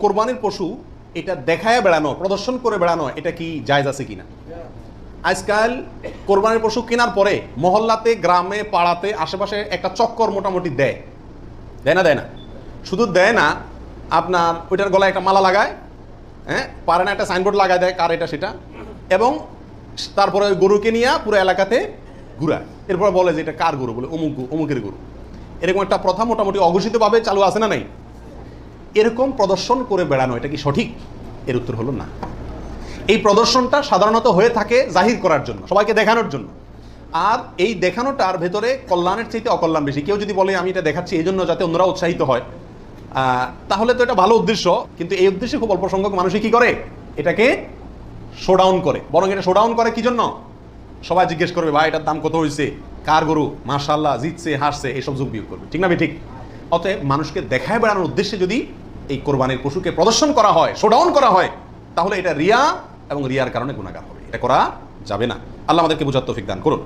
কোরবানির পশু এটা দেখায় বেড়ানো, প্রদর্শন করে বেড়ানো, এটা কি জায়েজ আছে কিনা? আজকাল কোরবানির পশু কেনার পরে মহল্লাতে, গ্রামে, পাড়াতে, আশেপাশে একটা চক্কর মোটামুটি দেয় না? শুধু দেয় না, আপনার ওইটার গলায় একটা মালা লাগায়, হ্যাঁ, পারে না একটা সাইনবোর্ড লাগায় দেয় কার এটা সেটা, এবং তারপরে ওই গরুকে নিয়ে পুরো এলাকাতে ঘুরায়, এরপরে বলে যে এটা কার গরু, বলে অমুকের গরু। এরকম একটা প্রথা মোটামুটি অঘোষিতভাবে চালু আছে না নাই? এরকম প্রদর্শন করে বেড়ানো এটা কি সঠিক? এর উত্তর হলো না। এই প্রদর্শনটা সাধারণত হয়ে থাকে জাহির করার জন্য, সবাইকে দেখানোর জন্য। আর এই দেখানোটার ভেতরে কল্যাণের চাইতে অকল্যাণ বেশি। কেউ যদি বলে আমি এটা দেখাচ্ছি এই জন্য যাতে অন্যরা উৎসাহিত হয়, তাহলে তো এটা ভালো উদ্দেশ্য, কিন্তু এই উদ্দেশ্যে খুব অল্প সংখ্যক মানুষই কি করে, এটাকে শোডাউন করে। বরং এটা শোডাউন করে কি জন্য? সবাই জিজ্ঞেস করবে ভাই এটার দাম কত হয়েছে, কার গরু, মাশাআল্লাহ, জিতছে, হাসছে, এইসব যোগ বিয়োগ করবে, ঠিক না? ঠিক। অতএব মানুষকে দেখায় বেড়ানোর উদ্দেশ্যে যদি এই কোরবানির পশুকে প্রদর্শন করা হয়, শোডাউন করা হয়, তাহলে এটা রিয়া এবং রিয়ার কারণে গুনাহগার হবে। এটা করা যাবে না। আল্লাহ আমাদেরকে বুঝার তৌফিক দান করুন।